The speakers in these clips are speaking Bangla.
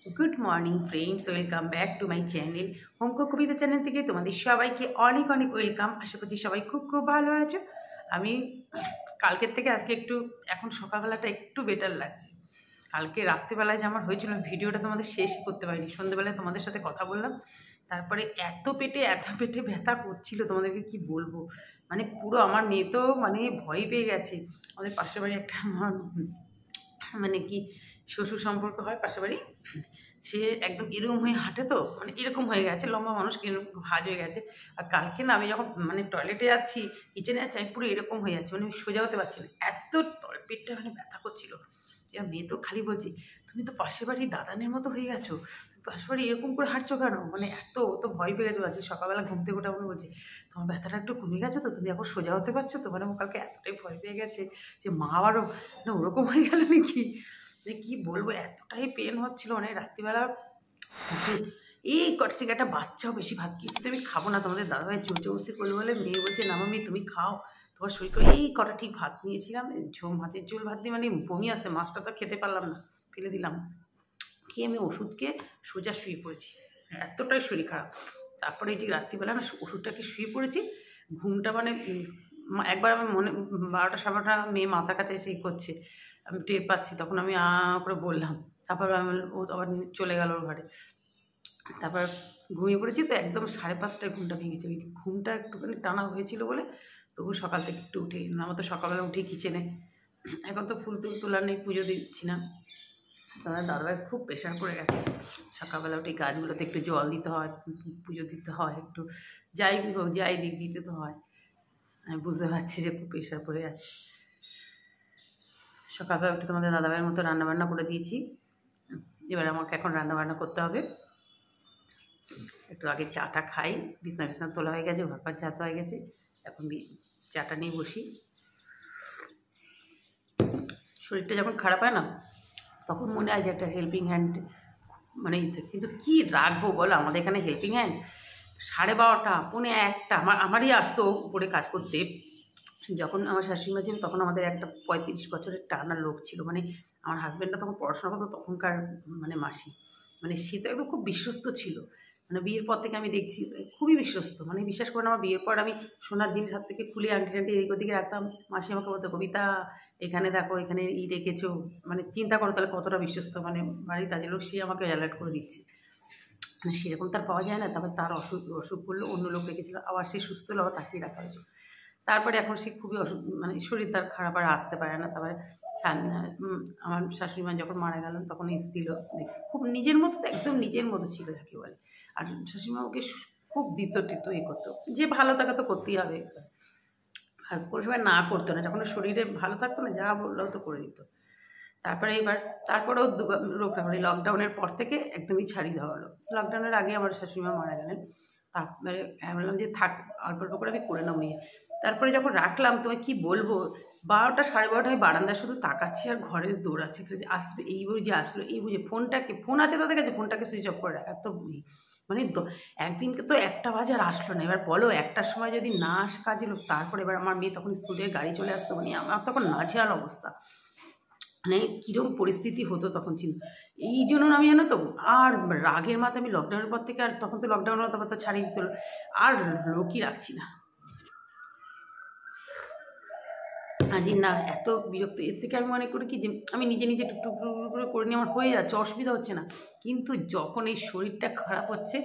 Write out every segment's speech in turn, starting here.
Good morning friends, welcome back to my channel হোমকো কবিতা চ্যানেল থেকে তোমাদের সবাইকে অনেক অনেক ওয়েলকাম। আশা করছি সবাই খুব খুব ভালো আছো। আমি কালকের থেকে আজকে একটু এখন সকালবেলাটা একটু বেটার লাগছে। কালকে রাত্রিবেলায় যে আমার হয়েছিল ভিডিওটা তোমাদের শেষই করতে পারিনি, সন্ধ্যেবেলায় তোমাদের সাথে কথা বললাম। তারপরে এত পেটে ব্যথা করছিল, তোমাদেরকে কি বলবো। মানে পুরো আমার মেয়ে তো মানে ভয় পেয়ে গেছে। আমাদের পাশের বাড়ি একটা আমার মানে কি শ্বশুর সম্পর্ক হয় পাশের বাড়ি, সে একদম এরকম হয়ে হাঁটে, তো মানে এরকম হয়ে গেছে, লম্বা মানুষ এরকম ভাঁজ হয়ে গেছে। আর কালকে না আমি যখন মানে টয়লেটে যাচ্ছি, কিচেনে যাচ্ছি, আমি পুরো এরকম হয়ে যাচ্ছি, মানে আমি সোজা হতে পারছি না, এত পেটটা মানে ব্যথা করছিল। এবার মেয়ে তো খালি বলছি, তুমি তো পাশের বাড়ি দাদানের মতো হয়ে গেছো, তুমি পাশের বাড়ি এরকম করে হাঁটছো কেন? মানে এত তো ভয় পেয়ে গেছে। আজকে সকালবেলা ঘুম থেকে ওঠা বলছি, তোমার ব্যথাটা একটু কমে গেছে তো, তুমি এখন সোজা হতে পারছো তো? মানে ও কালকে এতটাই ভয় পেয়ে গেছে যে মা আবারও না ওরকম হয়ে গেল নাকি। মানে কী বলবো, এতটাই পেন হচ্ছিল মানে রাত্রিবেলা। সে এই কটা ঠিক একটা বাচ্চাও বেশি ভাত খেয়েছি, কিন্তু আমি খাবো না, তোমাদের দাদাভাই জোর জবরদস্তি করলে বলে মেয়ে বলছে না মাম্মি তুমি খাও, তোমার শরীর করে। এই কটা ঠিক ভাত নিয়েছিলাম, মাছের ঝোল ভাত দিয়ে মানে বমি আসতে, মাছটা তো খেতে পারলাম না, ফেলে দিলাম। খেয়ে আমি ওষুধকে সোজা শুয়ে পড়েছি, এতটাই শরীর খারাপ। তারপরে এই যে রাত্রিবেলা না ওষুধটাকে শুয়ে পড়েছি, ঘুমটা মানে একবার আমার মনে 12টা 12টা মেয়ে মাথার কাছে এসে করছে, আমি টের পাচ্ছি, তখন আমি করে বললাম। তারপর আমি ও আবার চলে গেল ওর ঘরে। তারপর ঘুমিয়ে পড়েছি, তো একদম 5:30টায় ঘুমটা ভেঙেছে। ওই ঘুমটা একটুখানি টানা হয়েছিল বলে তবু সকাল থেকে একটু উঠে না, আমার তো সকালবেলা উঠে কিচেনে, এখন তো ফুল টুল তোলার নেই, পুজো দিচ্ছি না। তোমার দাদাভাই খুব প্রেশার পড়ে গেছে, সকালবেলা উঠে গাছগুলোতে একটু জল দিতে হয়, পুজো দিতে হয়, একটু যাই হোক যাই দিক দিতে তো হয়। আমি বুঝতে পারছি যে খুব প্রেশার পড়ে যাচ্ছে। সকালবেলা উঠে তোমাদের দাদাভাইয়ের মতো রান্নাবান্না করে দিয়েছি, এবার আমাকে এখন রান্নাবান্না করতে হবে। একটু আগে চাটা খাই, বিছনা তোলা হয়ে গেছে, ঘর চা তো হয়ে গেছে, এখন চাটা নিয়ে বসি। শরীরটা যখন খারাপ হয় না, তখন মনে হয় যে একটা হেল্পিং হ্যান্ড মানে কিন্তু কি রাখবো বলো, আমাদের এখানে হেল্পিং হ্যান্ড 12:30 পৌনে 1টা আমারই আসতো উপরে কাজ করতে। যখন আমার শাশুড়িমা ছিল তখন আমাদের একটা 35 বছরের টানা লোক ছিল, মানে আমার হাজব্যান্ডটা তখন পড়াশোনা করতো, তখনকার মানে মাসি, মানে সে তো একদম খুব বিশ্বস্ত ছিল। মানে বিয়ের পর থেকে আমি দেখছি খুবই বিশ্বস্ত, মানে বিশ্বাস করে না, আমার বিয়ের পর আমি সোনার জিনিস হাত থেকে খুলে আন্টি টান্টি এদিক ওদিকে রাখতাম, মাসি আমাকে বলতো কবিতা এখানে দেখো এখানে রেখেছো, মানে চিন্তা করো তাহলে কতটা বিশ্বস্ত, মানে বাড়ির কাজের লোক, সে আমাকে অ্যালার্ট করে দিচ্ছে। মানে সেরকম তার পাওয়া যায় না। তারপর তার অসুখ অসুখ করলো, অন্য লোক রেখেছিল, আবার সে সুস্থ হলো, আবার তাকিয়ে রাখা হয়েছে। তারপরে এখন সে খুবই মানে শরীর তার খারাপ, আর আসতে পারে না। তারপরে আমার শাশুড়ি মা যখন মারা গেলেন তখন এসেছিল, খুব নিজের মতো, তো একদম নিজের মতো ছিল যাকে বলে। আর শাশুড়ি মা ওকে খুব দিত টিত এ করতো, যে ভালো তাকে তো করতেই হবে, আর কোনো সময় না করতো না, যখন শরীরে ভালো থাকতো না, যা বললেও তো করে দিত। তারপরে তারপরেও রোগটা হলো লকডাউনের পর থেকে একদমই ছাড়িয়ে দেওয়া হলো। লকডাউনের আগে আমার শাশুড়িমা মারা গেলেন, তারপরে আমি বললাম যে থাক, অল্প অল্প করে আমি করে নাও নিয়ে। তারপরে যখন রাখলাম, তোমায় কি বলবো, 12টা 12:30 আমি বারান্দায় শুধু তাকাচ্ছি আর ঘরে দৌড়াচ্ছি, যে আসবে এই বুঝে আসলো, এই বুঝে ফোন আছে তাদের কাছে, ফোনটাকে সুইচ অফ করে রাখা তো মানে একদিনকে তো 1টা বাজে আর আসলো না। এবার বলো 1টার সময় যদি না আসে কাজে লোক, তারপরে এবার আমার মেয়ে তখন স্কুল থেকে গাড়ি চলে আসতো, মানে আমার তখন নাজেহাল অবস্থা, মানে কীরকম পরিস্থিতি হতো তখন চিন্তা। এই জন্য আমি জানো তো, আর রাগের মাথায় আমি লকডাউনের পর থেকে, আর তখন তো লকডাউন হলো, তারপর তো ছাড়িয়ে দিতে হলো, আর লোকই রাখছি না। আজি না, এত বিরক্ত, এর থেকে আমি মনে করি কি যে আমি নিজে নিজে টুকটুক করে করে নিয়ে আমার হয়ে যাচ্ছে, অসুবিধা হচ্ছে না। কিন্তু যখন এই শরীরটা খারাপ হচ্ছে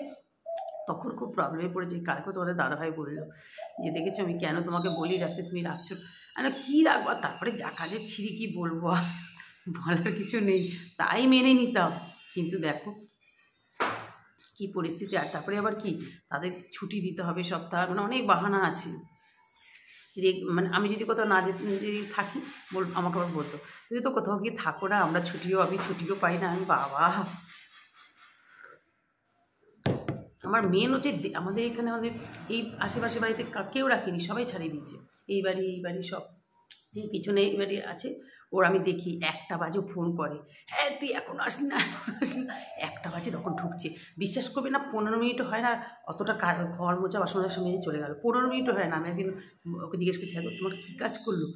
তখন খুব প্রবলেমে পড়েছে। কালকে তোমাদের দাদাভাই বললো যে দেখেছো আমি কেন তোমাকে বলি রাখতে, তুমি রাখছো। আর কী রাখবো, তারপরে যা কাজের ছিঁড়ি কী বলবো, বলার কিছু নেই, তাই মেনে নিতাম। কিন্তু দেখো কী পরিস্থিতি। আর তারপরে আবার কি, তাদের ছুটি দিতে হবে সপ্তাহ, মানে অনেক বাহানা আছে। মানে আমি যদি কোথাও না যদি থাকি, আমাকে আবার বলতো তুমি তো কোথাও গিয়ে থাকো না, আমি ছুটিও পাই না। আমি বাবা, আমার মেন হচ্ছে আমাদের এখানে, আমাদের এই আশেপাশে বাড়িতে কেউ রাখিনি, সবাই ছাড়িয়ে দিয়েছে। এই বাড়ি সব, এই পিছনে এই বাড়ি আছে, ওর আমি দেখি 1টা বাজে ফোন করে, হ্যাঁ তুই এখন আসলি না, এখন আসলি না। 1টা বাজে তখন ঢুকছে, বিশ্বাস করবে না 15 মিনিটও হয় না অতটা ঘর মোছা বাসন মেজে চলে গেল, 15 মিনিটও হয় না। আমি একদিন ওকে জিজ্ঞেস করছি, হ্যাঁ তোমার কী কাজ করলো?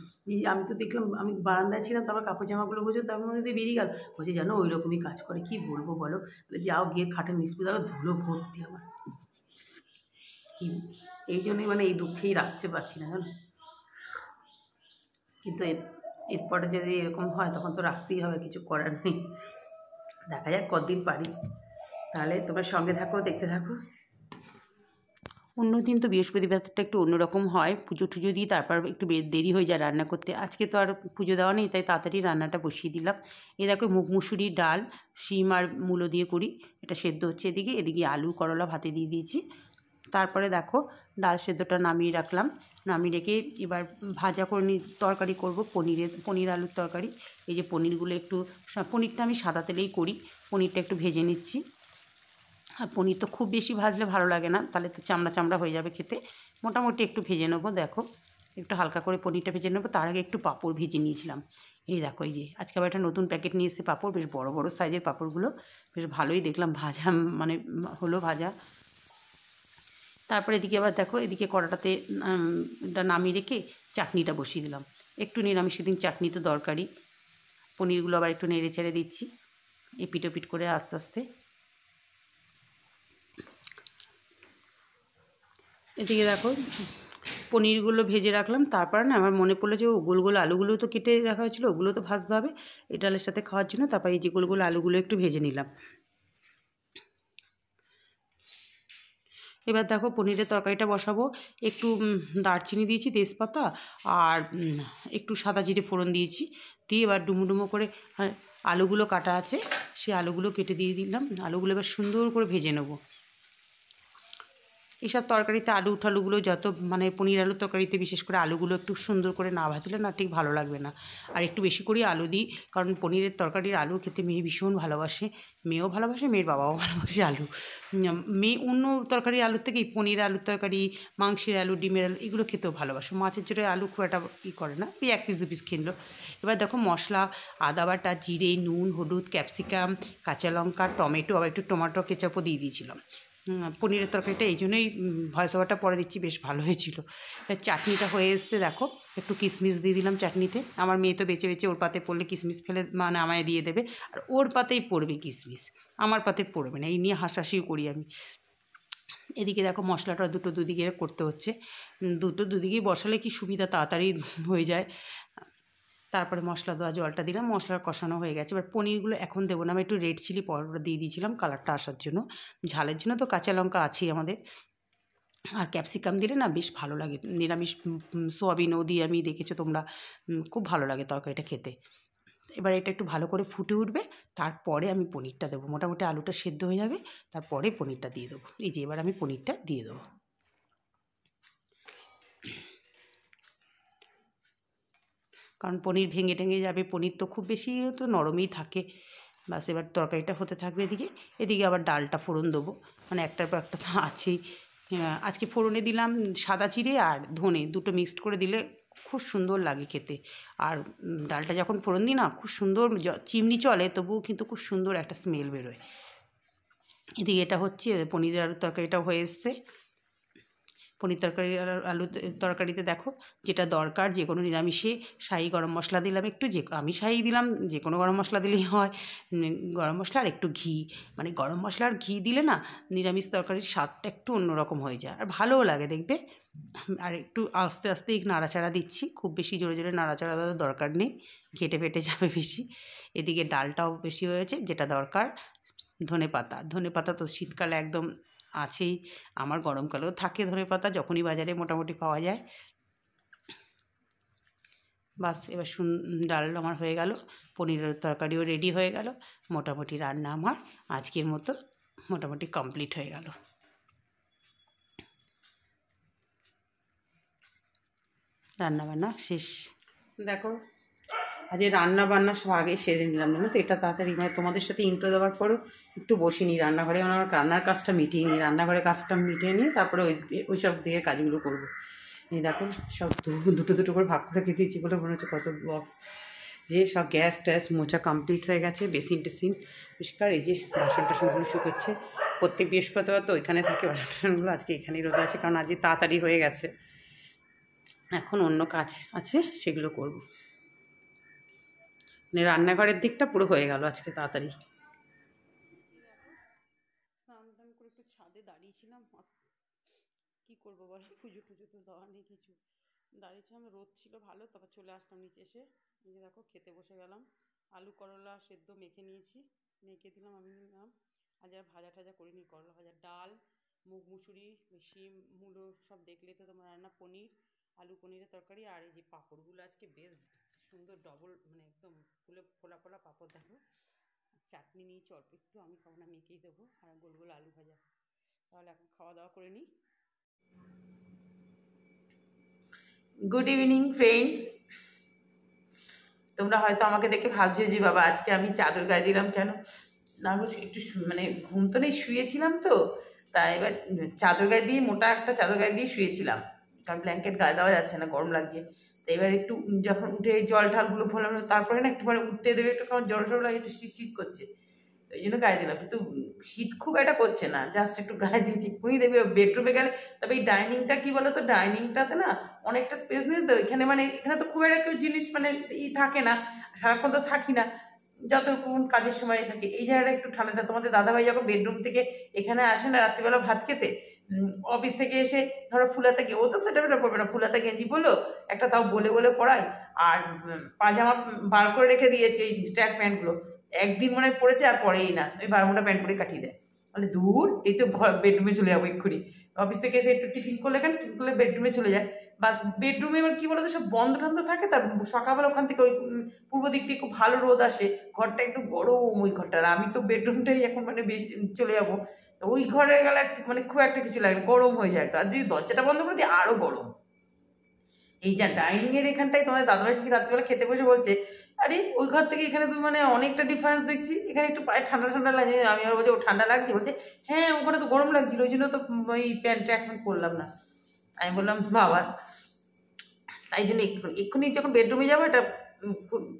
আমি তো দেখলাম আমি বারান্দায় ছিলাম, তারপর কাপড় জামাগুলো বুঝো তার মধ্যে বেরিয়ে গেল। বলছে জানো ওই রকমই কাজ করে, কী বলবো বলো। যাও গিয়ে খাটের নিচে দেখো ধুলো ভর্তি আমার। এই জন্যই মানে এই দুঃখেই রাখতে পারছি না জানো। কিন্তু এরপরে যদি এরকম হয় তখন তো রাখতেই হবে, কিছু করার নেই। দেখা যাক কতদিন পারি। তাহলে তোমরা সঙ্গে থাকো, দেখতে থাকো। অন্য দিন তো বৃহস্পতিবারটা একটু অন্যরকম হয়, পুজো টুজো দিই, তারপর একটু দেরি হয়ে যায় রান্না করতে। আজকে তো আর পুজো দেওয়া নেই, তাই তাড়াতাড়ি রান্নাটা বসিয়ে দিলাম। এই দেখো মুগ মুসুরি ডাল, শিম আর মূলো দিয়ে করি, এটা সেদ্ধ হচ্ছে এদিকে। এদিকে আলু করলা ভাতে দিয়ে দিয়েছি। তারপরে দেখো ডাল সেদ্ধটা নামিয়ে রাখলাম, নামিয়ে রেখে এবার ভাজা করে তরকারি করব, পনির আলুর তরকারি। এই যে পনিরগুলো একটু, পনিরটা আমি সাদা তেলেই করি, পনিরটা একটু ভেজে নিচ্ছি। আর পনির তো খুব বেশি ভাজলে ভালো লাগে না, তাহলে তো চামড়া চামড়া হয়ে যাবে খেতে। মোটামুটি একটু ভেজে নেবো, দেখো একটু হালকা করে পনিরটা ভেজে নেবো। তার আগে একটু পাঁপড় ভেজে নিয়েছিলাম। এই দেখো এই যে আজকে আবার একটা নতুন প্যাকেট নিয়ে এসেছে পাঁপড়, বেশ বড় বড় সাইজের পাঁপড়গুলো, বেশ ভালোই দেখলাম ভাজা, মানে হলো ভাজা। তারপরে এদিকে আবার দেখো এদিকে কড়াটাতে নামিয়ে রেখে চাটনিটা বসিয়ে দিলাম। একটু নিরামিষ দিন চাটনি তো দরকারি। পনিরগুলো আবার একটু নেড়ে চেড়ে দিচ্ছি এপিট ওপিট করে আস্তে আস্তে। এদিকে দেখো পনিরগুলো ভেজে রাখলাম, তারপর না আমার মনে পড়লো যে গোল গোল আলুগুলো তো কেটে রাখা হয়েছিলো, ওগুলো তো ভাজতে হবে এই ডালের সাথে খাওয়ার জন্য। তারপর এই যে গোল গোল আলুগুলো একটু ভেজে নিলাম। এবার দেখো পনিরের তরকারিটা বসাবো। একটু দারচিনি দিয়েছি, তেজপাতা আর একটু সাদা জিরে ফোড়ন দিয়েছি, দিয়ে এবার ডুমো ডুমো করে আলুগুলো কাটা আছে সেই আলুগুলো কেটে দিয়ে দিলাম। আলুগুলো এবার সুন্দর করে ভেজে নেবো। এইসব তরকারিতে আলু ঠালুগুলো যত, মানে পনির আলুর তরকারিতে বিশেষ করে আলুগুলো একটু সুন্দর করে না ভাজলে না ঠিক ভালো লাগবে না। আর একটু বেশি করেই আলু দিই, কারণ পনিরের তরকারির আলু খেতে মেয়ে ভীষণ ভালোবাসে, মেয়েও ভালোবাসে, মেয়ের বাবাও ভালোবাসে আলু। মেয়ে অন্য তরকারি আলুর থেকেই পনির আলুর তরকারি, মাংসের আলু, ডিমের আলু এগুলো খেতেও ভালোবাসে। মাছের জোরে আলু খুব একটা ই করে না, ওই 1 পিস 2 পিস কিনলো। এবার দেখো মশলা, আদা বাটা, জিরে, নুন, হলুদ, ক্যাপসিকাম, কাঁচা লঙ্কা, টমেটো, আবার একটু টমেটো কেচাপও দিয়ে দিয়েছিলাম। পনিরের তরকারিটা এই জন্যই ভয়েস ওভারটা পরে দিচ্ছি, বেশ ভালো হয়েছিল। চাটনিটা হয়ে এসছে দেখো, একটু কিশমিশ দিয়ে দিলাম চাটনিতে। আমার মেয়ে তো বেঁচে বেঁচে ওর পাতে পড়লে কিশমিশ ফেলে মানে আমায় দিয়ে দেবে, আর ওর পাতেই পড়বে কিশমিশ, আমার পাতে পড়বে না, এই নিয়ে হাসাহাসিও করি আমি। এদিকে দেখো মশলাটা দুদিকে করতে হচ্ছে, দুদিকেই বসালে কি সুবিধা, তাড়াতাড়ি হয়ে যায়। তারপরে মশলা দেওয়া জলটা দিলাম, মশলার কষানো হয়ে গেছে। এবার পনিরগুলো এখন দেবো না, আমি একটু রেড চিলি পাউডার দিয়ে দিয়েছিলাম কালারটা আসার জন্য, ঝালের জন্য তো কাঁচা লঙ্কা আছেই আমাদের। আর ক্যাপসিকাম দিলে না বেশ ভালো লাগে, নিরামিষ সোয়াবিনও দিয়ে আমি দেখেছো তোমরা, খুব ভালো লাগে তরকারিটা খেতে। এবার এটা একটু ভালো করে ফুটে উঠবে, তারপরে আমি পনিরটা দেবো। মোটামুটি আলুটা সেদ্ধ হয়ে যাবে, তারপরে পনিরটা দিয়ে দেবো। এই যে এবার আমি পনিরটা দিয়ে দেবো। কারণ পনির ভেঙে টেঙে যাবে, পনির তো খুব বেশি তো নরমই থাকে। বাস এবার তরকারিটা হতে থাকবে এদিকে। এদিকে আবার ডালটা ফোড়ন দেবো, মানে একটার পর একটা তো আছেই। আজকে ফোড়নে দিলাম সাদা জিরে আর ধনে, দুটো মিক্সড করে দিলে খুব সুন্দর লাগে খেতে। আর ডালটা যখন ফোড়ন দিই না, খুব সুন্দর, চিমনি চলে তবুও কিন্তু খুব সুন্দর একটা স্মেল বেরোয়। এদিকে এটা হচ্ছে, পনিরের আলুর তরকারিটাও হয়ে এসছে। পনির তরকারি আর আলু তরকারিতে দেখো যেটা দরকার, যে কোনো নিরামিষে শাহি গরম মশলা দিলাম একটু, আমি শাহি দিলাম, যে কোনো গরম মশলা দিলেই হয়। গরম মশলা আর একটু ঘি, মানে গরম মশলা আর ঘি দিলে না নিরামিষ তরকারির স্বাদটা একটু অন্যরকম হয়ে যায়, আর ভালোও লাগে দেখবে। আর একটু আস্তে আস্তে নাড়াচাড়া দিচ্ছি, খুব বেশি জোরে জোরে নাড়াচাড়া দেওয়ার দরকার নেই, ঘেটে ফেটে যাবে বেশি। এদিকে ডালটাও বেশি হয়েছে, যেটা দরকার ধনেপাতা তো শীতকালে একদম আছেই, আমার গরমকালেও থাকে ধনেপাতা, যখনই বাজারে মোটামুটি পাওয়া যায়। বাস এবার ডাল আমার হয়ে গেল, পনিরের তরকারিও রেডি হয়ে গেল, মোটামুটি রান্না আমার আজকের মতো মোটামুটি কমপ্লিট হয়ে গেল। রান্নাবান্না শেষ। দেখো আজ রান্না বান্না সব আগে সেরে নিলাম, জানো তো, এটা তাড়াতাড়ি, মানে তোমাদের সাথে ইন্ট্রো দেওয়ার পরও একটু বসিনি রান্নাঘরে, আমার রান্নার কাজটা মিটিয়ে নিই, রান্নাঘরের কাজটা মিটিয়ে নিয়ে তারপরে ওই সব দিকে কাজগুলো করবো। এই দেখো সব দুটো দুটো করে ভাগ করে খেতে দিচ্ছি বলে মনে হচ্ছে কত বক্স। যে সব গ্যাস ট্যাস মোছা কমপ্লিট হয়ে গেছে, বেসিন টেসিন পরিষ্কার। এই যে বাসন টাসনগুলো শুকোচ্ছে, প্রত্যেক বৃহস্পতিবার তো ওইখানে থাকে বাসন টাসনগুলো, আজকে এখানেই রোদে আছে কারণ আজকে তাড়াতাড়ি হয়ে গেছে। এখন অন্য কাজ আছে সেগুলো করব, মানে রান্নাঘরের দিকটা পুরো হয়ে গেল আজকে তাড়াতাড়ি। স্নান টান করে একটু ছাদে দাঁড়িয়েছিলাম, কি করবো বলো, পুজো টুজো তো দেওয়া নেই কিছু, দাঁড়িয়েছিলাম, রোদ ছিল ভালো, তারপর চলে আসলাম নিচে এসে। এই যে দেখো খেতে বসে গেলাম, আলু করলা সেদ্ধ মেখে নিয়েছি, মেখে দিলাম, আমি নিলাম। আজ আর ভাজা টাজা করিনি, করলা ভাজা, ডাল, মুগ মুসুরি, শিম মূলো সব দেখলে তো তোমার রান্না, পনির, আলু পনিরের তরকারি, আর এই যে পাঁপড়গুলো আজকে বেশ সুন্দর ডবল, মানে একদম ফুলে ফোলা ফোলা পাঁপড় দেখো। চাটনি নিয়েছি অল্প একটু, আমি খাবো না, মেখেই দেবো, আর গোল গোল আলু ভাজা। তাহলে এখন খাওয়া দাওয়া করে নিই। Good evening friends. তোমরা হয়তো আমাকে দেখে ভাবছো যে বাবা আজকে আমি চাদর গায়ে দিলাম কেন, না গো একটু মানে ঘুম তো নেই, শুয়েছিলাম তো, তাই এবার চাদর গায়ে দিয়ে, মোটা একটা চাদর গায়ে দিয়ে শুয়েছিলাম, কারণ ব্ল্যাঙ্কেট গায়ে দেওয়া যাচ্ছে না, গরম লাগছে। তো এবার একটু যখন উঠে জল ঢালগুলো ভরলাম, তারপরে না একটু মানে উঠতে দেবে, একটু কারণ জ্বর সর লাগে, একটু শীত শীত করছে, ওই জন্য গায়ে দিলাম। কিন্তু শীত খুব একটা করছে না, জাস্ট একটু গায়ে দিয়েছি, এক্ষুনি দেবে বেডরুমে গেলে। তবে এই ডাইনিংটা কি বলো তো, ডাইনিংটাতে না অনেকটা স্পেস নেই তো, এখানে মানে এখানে তো খুব একটা কেউ জিনিস মানে থাকে না, সারাক্ষণ তো থাকি না, যতক্ষণ কাজের সময় থাকে। এই জায়গাটা একটু ঠান্ডাটা, তোমাদের দাদাভাই যখন বেডরুম থেকে এখানে আসে না রাত্রিবেলা ভাত খেতে, অফিস থেকে এসে ধরো ফুলাতে গিয়ে, ও তো সেটা বেটা পড়বে না, ফুলাতে গেঞ্জি বলো একটা, তাও বলে বলে পড়ায়, আর পাজামা বার করে রেখে দিয়েছে, এই ট্র্যাক প্যান্টগুলো একদিন মনে হয় পড়েছে আর পরেই না, ওই বারোটা প্যান্ট পরে কাটিয়ে দেয়। মানে দূর, এই তো ঘর বেডরুমে চলে যাবো এক্ষুনি, অফিস থেকে এসে একটু টিফিন করলে, এখানে টিফিন করলে বেডরুমে চলে যায়, বাস। বেডরুমে এবার কি বলতো, সব বন্ধ টন্ধ থাকে, তার সকালবেলা ওখান থেকে ওই পূর্ব দিক থেকে খুব ভালো রোদ আসে, ঘরটা একটু গরম ওই ঘরটা, আর আমি তো বেডরুমটাই এখন মানে বেশি চলে যাবো, তো ওই ঘরে গেলে মানে খুব একটা কিছু লাগে, গরম হয়ে যায়, তো আর যদি দরজাটা বন্ধ করে দিই আরো গরম। এই যা ডাইনিং এর এখানটাই তোমাদের দাদাভাই কি রাত্রিবেলা খেতে বসে বলছে, আরে ওই ঘর থেকে এখানে তো মানে অনেকটা ডিফারেন্স দেখছি, এখানে একটু পায়ে ঠান্ডা ঠান্ডা লাগে। আমি আর বলছি ও ঠান্ডা লাগছে, বলছে হ্যাঁ ওখানে তো গরম লাগছিল, ওই জন্য তো ওই প্যান্টটা এখন পরলাম না। আমি বললাম বাবা, তাই জন্য এক্ষুনি এক্ষুনি যখন বেডরুমে যাবো এটা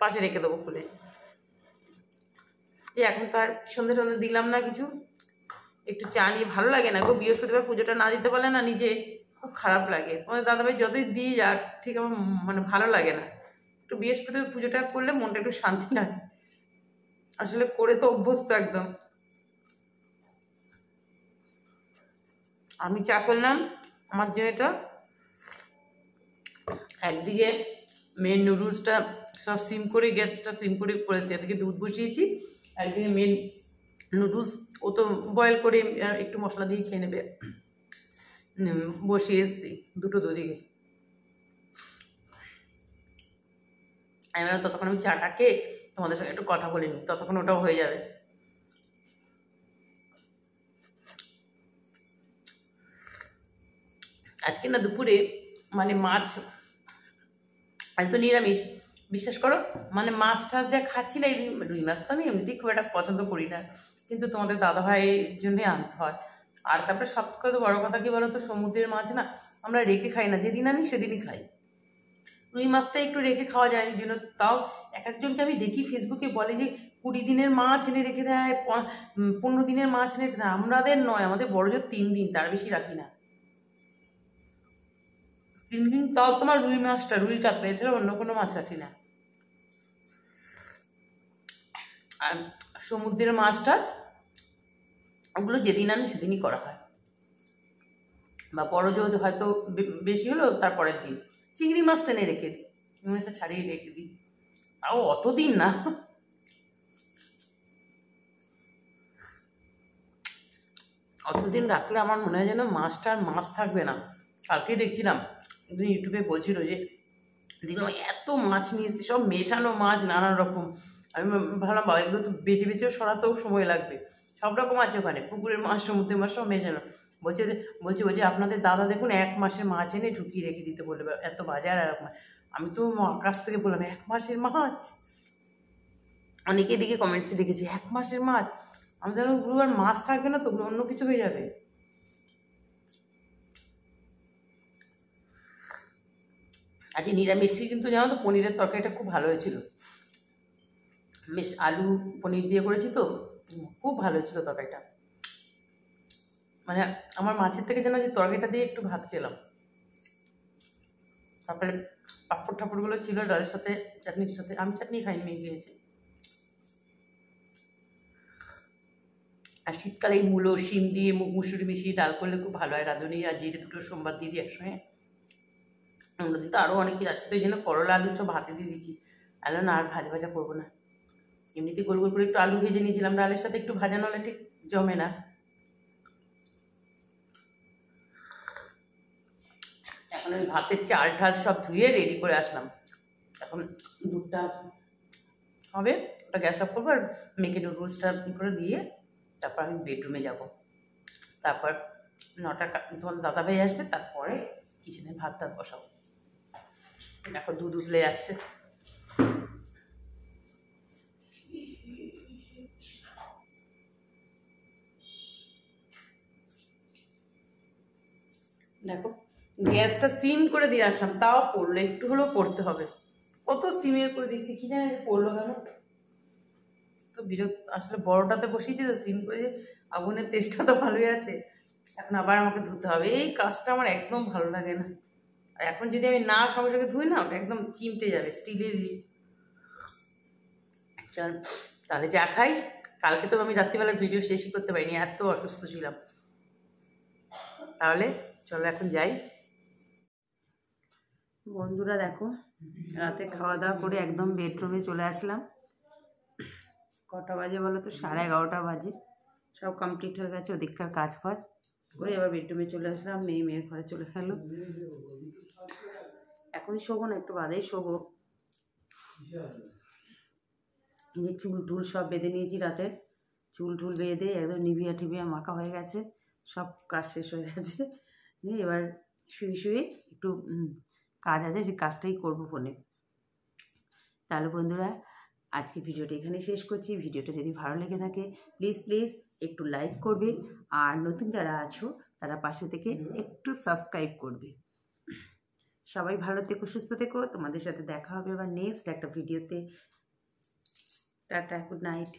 পাশে রেখে দেবো খুলে। যে এখন তো আর সন্ধে সন্ধে দিলাম না কিছু, একটু চা নিয়ে ভালো লাগে না গো, বৃহস্পতিবার পুজোটা না দিতে পারলে না নিজে খুব খারাপ লাগে। তোমাদের দাদাভাই যতই দিয়ে যাক ঠিক আমার মানে ভালো লাগে না, একটু বৃহস্পতিবার পুজোটা করলে মনটা একটু শান্তি লাগে, আসলে করে তো অভ্যস্ত একদম। আমি চা করলাম আমার জন্য, এটা একদিকে মেন নুডলসটা সব সিম করে, গ্যাসটা সিম করে করেছি, এদিকে দুধ বসিয়েছি, একদিকে মেন নুডলস ও তো বয়েল করে একটু মশলা দিয়ে খেয়ে নেবে, বসিয়ে এসছি দুটো দুদিকে। আমি ভাবলাম ততক্ষণ আমি চাটা খেয়ে তোমাদের সঙ্গে একটু কথা বলে নিই, ততক্ষণ ওটাও হয়ে যাবে। আজকে না দুপুরে মানে মাছ, আজ তো নিরামিষ, বিশ্বাস করো, মানে মাছ টাছ যা খাচ্ছি না, এই রুই মাছ তো আমি এমনিতেই খুব একটা পছন্দ করি না, কিন্তু তোমাদের দাদাভাইয়ের জন্যই আনতে হয়। আর তারপরে সব থেকে বড় কথা কি বলো তো, সমুদ্রের মাছ না আমরা রেখে খাই না, যেদিন আনি সেদিনই খাই। রুই মাছটা একটু রেখে খাওয়া যায়, ওই জন্য তাও এক একজনকে আমি দেখি ফেসবুকে বলে যে 20 দিনের মাছ এনে রেখে দেয়, 15 দিনের মাছ এনে রেখে দেয়, আমাদের নয়, আমাদের বড় জোর 3 দিন, তার বেশি রাখি না। 3 দিন, তাও তোমার রুই মাছটা, রুই কাতলা, এছাড়া অন্য কোনো মাছ রাখি না। আর সমুদ্রের মাছ টাছ ওগুলো যেদিন আনি সেদিনই করা হয়, বা বড় জোর হয়তো বেশি হলো তারপরের দিন। চিংড়ি মাছ টেনে রেখে দিই, চিংড়ি মাছটা ছাড়িয়ে রেখে দিই, তাও অতদিন না। অতদিন রাখলে আমার মনে হয় যেন মাছটা আর মাছ থাকবে না। কালকে দেখছিলাম একদিন ইউটিউবে বলছিল যে, দেখলাম এত মাছ নিয়ে এসেছি, সব মেশানো মাছ নানান রকম। আমি ভাবলাম বাবা এগুলো তো বেছে বেছেও সরাতেও সময় লাগবে, সব রকম আছে ওখানে, পুকুরের মাছ সমুদ্রের মাছ সব মেশানো। বলছে বলছে আপনাদের দাদা দেখুন 1 মাসের মাছ এনে ঢুকিয়ে রেখে দিতে বলবে, এত বাজার আর আমি তো কাছ থেকে বললাম 1 মাসের মাছ, অনেকে দিকে কমেন্টসে দেখেছি 1 মাসের মাছ, আমি যেন ওগুলো আর মাছ থাকবে না তো, ওগুলো অন্য কিছু হয়ে যাবে। আজকে নিরামিষই, কিন্তু জানো তো পনিরের তরকারিটা খুব ভালো হয়েছিল, বেশ আলু পনির দিয়ে করেছি তো, খুব ভালো হচ্ছিলো তরকারিটা। মানে আমার মাছের থেকে যেন যে তরকারিটা দিয়ে একটু ভাত খেলাম। তারপরে পাঁপড় ঠাপড়গুলো ছিল ডালের সাথে, চাটনির সাথে। আমি চাটনি খাইনি, মেয়ে খেয়েছি। আর শীতকালে এই মূলো শিম দিয়ে মুগ মুসুরি মিশিয়ে ডাল করলে খুব ভালো হয়। রাঁধুনি আর জিরে দুটো সোমবার দিয়ে দিই একসঙ্গে। অন্যদিন তো আরও অনেক কিছু আছে, তো এই জন্য করলা আলু সব ভাতে দিয়ে দিচ্ছি। আলু না আর ভাজা ভাজা করবো না, এমনিতে গোল গোল করে একটু আলু ভেজে নিয়েছিলাম, ডালের সাথে একটু ভাজা নাহলে ঠিক জমে না। এখন আমি ভাতের চাল ঠাল সব ধুয়ে রেডি করে আসলাম। এখন দুধটা হবে, ওটা গ্যাস অফ করবো আর মেয়েকে নুডলসটা করে দিয়ে তারপর আমি বেডরুমে যাব। তারপর 9টা তোমার দাদা ভাই আসবে, তারপরে কিচেনে ভাত টাত বসাবো। এখন দুধ উতলে যাচ্ছে। দেখো গ্যাসটা সিম করে দিয়ে আসলাম, তাও পড়লো, একটু হলেও পড়তে হবে। কত সিমে করে দিচ্ছি কি জানি পড়লো কেন, তো বিরক্ত। আসলে বড়টাতে বসিয়েছি তো সিম করে দিয়ে, আগুনের তেজটা তো ভালোই আছে। এখন আবার আমাকে ধুতে হবে, এই কাজটা আমার একদম ভালো লাগে না। আর এখন যদি আমি না সঙ্গে সঙ্গে ধুই না, ওটা একদম চিমটে যাবে স্টিলেরই। চল তাহলে যা খাই। কালকে তো আমি রাত্রিবেলার ভিডিও শেষই করতে পারিনি, এত অসুস্থ ছিলাম। তাহলে চলো এখন যাই। বন্ধুরা দেখো, রাতে খাওয়া দাওয়া করে একদম বেডরুমে চলে আসলাম। কটা বাজে বলো তো? 11:30 বাজে। সব কমপ্লিট হয়ে গেছে ওদিককার কাজ ফাজ করে, এবার বেডরুমে চলে আসলাম। মেয়ের ঘরে চলে গেল। এখনই শোবো না, একটু বাদেই শোবো। এই যে চুল টুল সব বেঁধে নিয়েছি রাতে, চুল টুল বেঁধে একদম নিভিয়া টিভিয়া মাখা হয়ে গেছে, সব কাজ শেষ হয়ে গেছে। এবার শুয়ে শুয়ে একটু কাজ আছে, সেই কাজটাই করবো ফোনে। তাহলে বন্ধুরা আজকে ভিডিওটা এখানে শেষ করছি। ভিডিওটা যদি ভালো লেগে থাকে প্লিজ প্লিজ একটু লাইক করবে, আর নতুন যারা আছো তারা পাশে থেকে একটু সাবস্ক্রাইব করবে। সবাই ভালো থেকো, সুস্থ থেকো। তোমাদের সাথে দেখা হবে আবার নেক্সট একটা ভিডিওতে। Tata, good night.